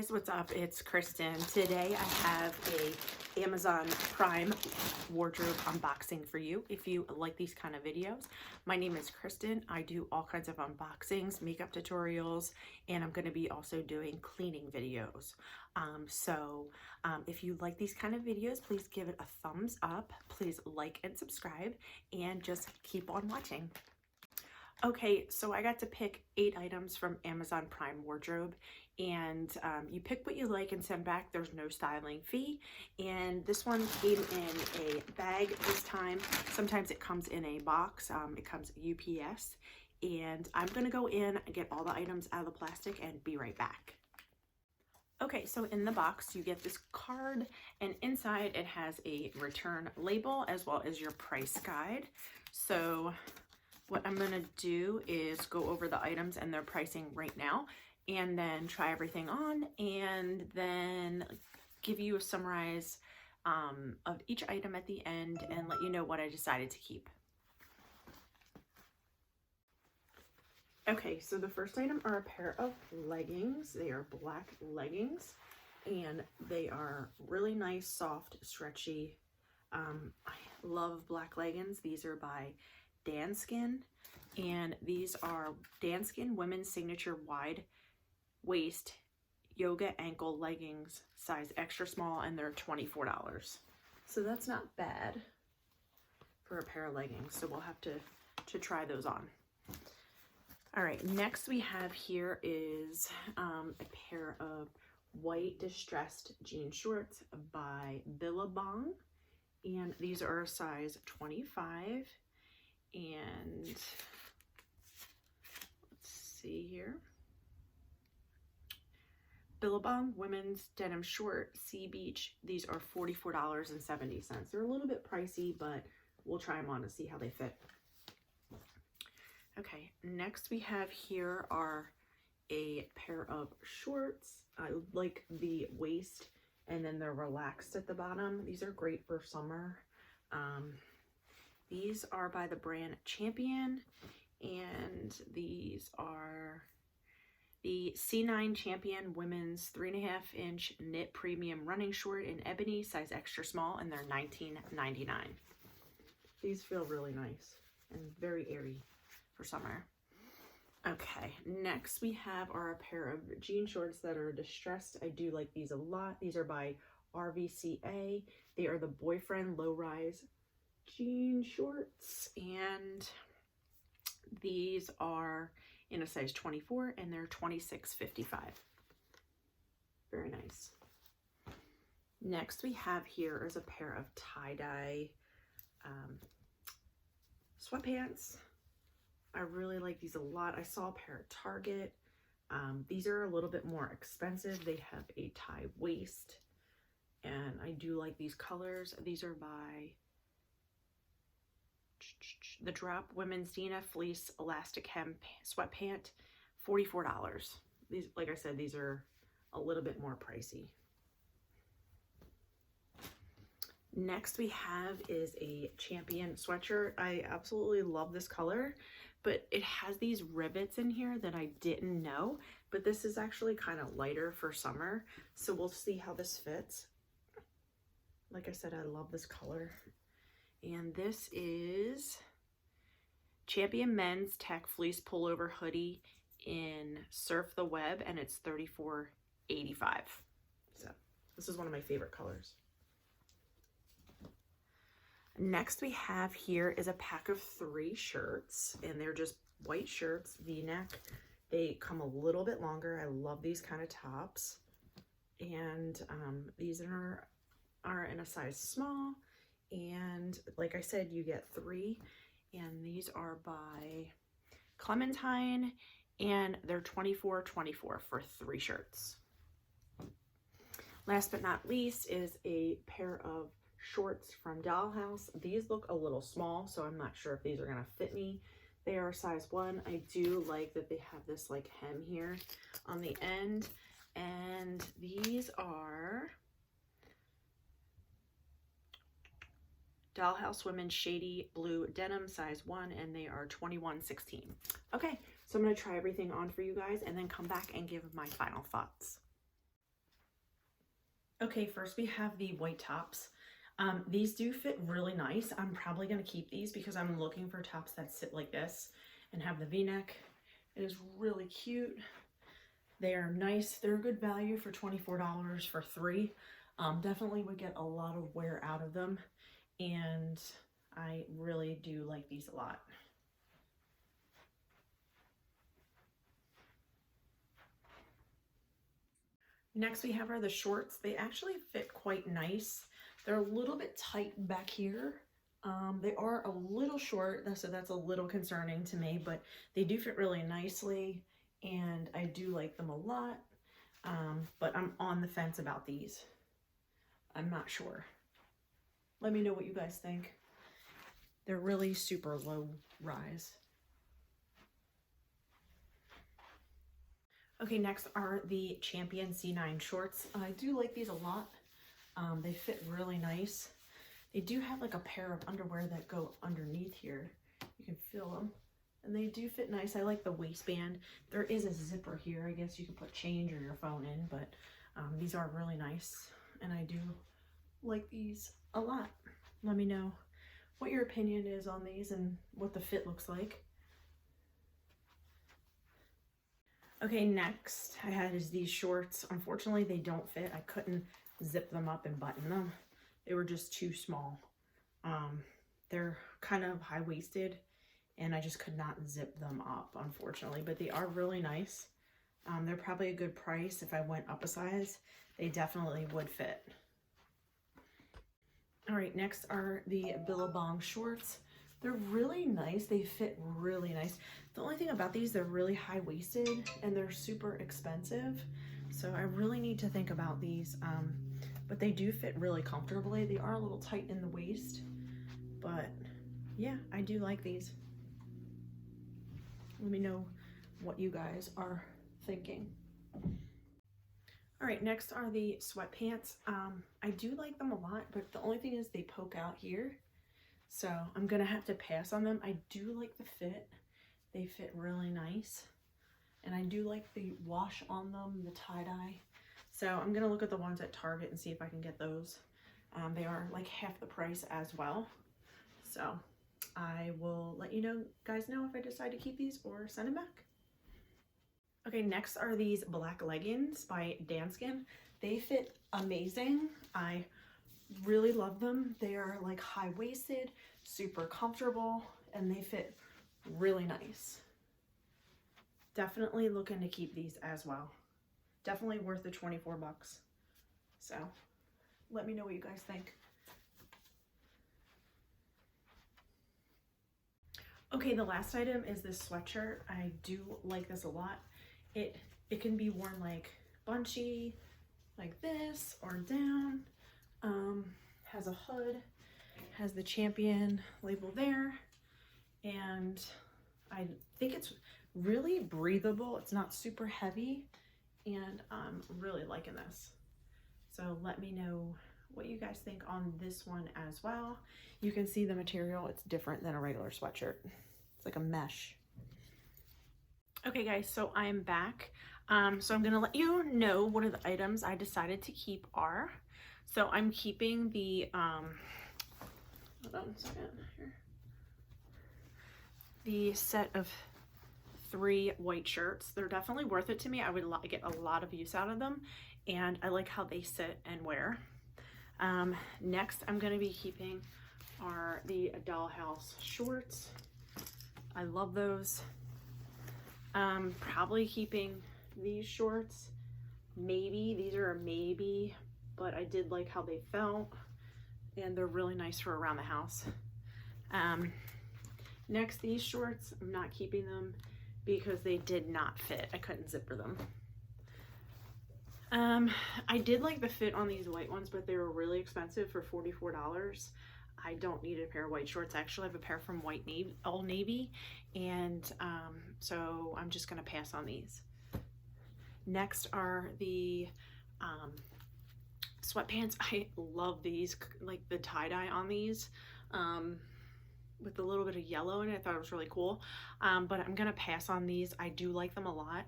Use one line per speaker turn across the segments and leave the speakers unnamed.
guys, what's up? It's Kristen. Today I have a Amazon Prime wardrobe unboxing for you. If you like these kind of videos, my name is Kristen. I do all kinds of unboxings, makeup tutorials, and I'm going to be also doing cleaning videos. If you like these kind of videos, please give it a thumbs up. Please like and subscribe, and just keep on watching. Okay, so I got to pick 8 items from Amazon Prime wardrobe, and you pick what you like and send back. There's no styling fee, and this one came in a bag this time. Sometimes it comes in a box. It comes UPS, and I'm gonna go in and get all the items out of the plastic and be right back. Okay, so in the box you get this card, and inside it has a return label as well as your price guide. So what I'm gonna do is go over the items and their pricing right now, and then try everything on, and then give you a summarize of each item at the end and let you know what I decided to keep. Okay, so the first item are a pair of leggings. They are black leggings, and they are really nice, soft, stretchy. I love black leggings. These are by Danskin, and these are Danskin women's signature wide waist yoga ankle leggings, size extra small, and they're $24. So that's not bad for a pair of leggings. So we'll have to try those on. All right, next we have here is a pair of white distressed jean shorts by Billabong, and these are a size 25. And let's see here. Billabong women's denim short sea beach. These are $44.70. They're a little bit pricey, but we'll try them on to see how they fit. Okay, next we have here are a pair of shorts. I like the waist, and then they're relaxed at the bottom. These are great for summer. These are by the brand Champion, and these are the C9 Champion women's 3.5-inch knit premium running short in ebony, size extra small, and they're $19.99. These feel really nice and very airy for summer. Okay, next we have a pair of jean shorts that are distressed. I do like these a lot. These are by RVCA. They are the boyfriend low-rise jean shorts, and these are in a size 24, and they're $26.55. Very nice. Next we have here is a pair of tie-dye sweatpants. I really like these a lot. I saw a pair at Target. These are a little bit more expensive. They have a tie waist, and I do like these colors. These are by the Drop Women's Dina Fleece Elastic Hem Sweatpant, $44. These, like I said, these are a little bit more pricey. Next we have is a Champion sweatshirt. I absolutely love this color, but it has these rivets in here that I didn't know, but this is actually kind of lighter for summer, so we'll see how this fits. Like I said, I love this color. And this is Champion Men's Tech Fleece Pullover Hoodie in Surf the Web, and it's $34.85. So this is one of my favorite colors. Next we have here is a pack of 3 shirts, and they're just white shirts, V-neck. They come a little bit longer. I love these kind of tops. And these are in a size small. And like I said, you get 3, and these are by Clementine, and they're $24.24 for 3 shirts. Last but not least is a pair of shorts from Dollhouse. These look a little small, so I'm not sure if these are gonna fit me. They are size 1. I do like that they have this like hem here on the end, and these are Dollhouse Women's Shady Blue Denim, size 1, and they are $21.16. Okay, so I'm going to try everything on for you guys and then come back and give my final thoughts. Okay, first we have the white tops. These do fit really nice. I'm probably going to keep these because I'm looking for tops that sit like this and have the v-neck. It is really cute. They are nice. They're a good value for $24 for 3. Definitely would get a lot of wear out of them, and I really do like these a lot. Next we have are the shorts. They actually fit quite nice. They're a little bit tight back here. They are a little short, so that's a little concerning to me, but they do fit really nicely, and I do like them a lot. But I'm on the fence about these. I'm not sure. Let me know what you guys think. They're really super low rise. Okay, next are the Champion C9 shorts. I do like these a lot. They fit really nice. They do have like a pair of underwear that go underneath here. You can feel them. And they do fit nice. I like the waistband. There is a zipper here. I guess you could put change or your phone in, but these are really nice. And I do like these a lot. Let me know what your opinion is on these and what the fit looks like. Okay, next I had is these shorts. Unfortunately, they don't fit. I couldn't zip them up and button them. They were just too small. They're kind of high-waisted, and I just could not zip them up, unfortunately, but they are really nice. They're probably a good price. If I went up a size, they definitely would fit. All right, next are the Billabong shorts. They're really nice. They fit really nice. The only thing about these, they're really high-waisted and they're super expensive. So I really need to think about these. But they do fit really comfortably. They are a little tight in the waist, but yeah, I do like these. Let me know what you guys are thinking. All right, next are the sweatpants. I do like them a lot, but the only thing is they poke out here. So I'm gonna have to pass on them. I do like the fit. They fit really nice. And I do like the wash on them, the tie-dye. So I'm gonna look at the ones at Target and see if I can get those. They are like half the price as well. So I will let you guys know if I decide to keep these or send them back. Okay, next are these black leggings by Danskin. They fit amazing. I really love them. They are like high-waisted, super comfortable, and they fit really nice. Definitely looking to keep these as well. Definitely worth the 24 bucks. So let me know what you guys think. Okay, the last item is this sweatshirt. I do like this a lot. It can be worn like bunchy, like this, or down. Has a hood, has the Champion label there, and I think it's really breathable. It's not super heavy, and I'm really liking this. So let me know what you guys think on this one as well. You can see the material. It's different than a regular sweatshirt. It's like a mesh. Okay guys, so I'm back. So I'm gonna let you know what are the items I decided to keep are. So I'm keeping the, hold on a second here. The set of 3 white shirts. They're definitely worth it to me. I would get a lot of use out of them, and I like how they sit and wear. Next I'm gonna be keeping are the Dollhouse shorts. I love those. Probably keeping these shorts. Maybe, these are a maybe, but I did like how they felt, and they're really nice for around the house. Next, these shorts, I'm not keeping them because they did not fit. I couldn't zipper them. I did like the fit on these white ones, but they were really expensive for $44. I don't need a pair of white shorts. I actually have a pair from Old Navy, and so I'm just gonna pass on these. Next are the sweatpants. I love these, like the tie-dye on these with a little bit of yellow in it. I thought it was really cool, but I'm gonna pass on these. I do like them a lot,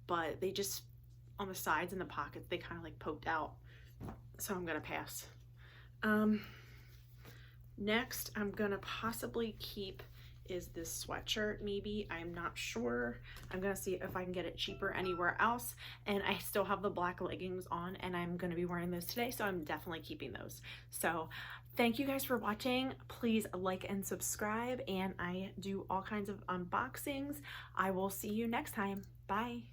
but they just, on the sides and the pockets, they kind of like poked out. so I'm gonna pass. Next I'm gonna possibly keep is this sweatshirt. Maybe, I'm not sure. I'm gonna see if I can get it cheaper anywhere else. And I still have the black leggings on, and I'm gonna be wearing those today, so I'm definitely keeping those. So thank you guys for watching. Please like and subscribe, and I do all kinds of unboxings. I will see you next time. Bye.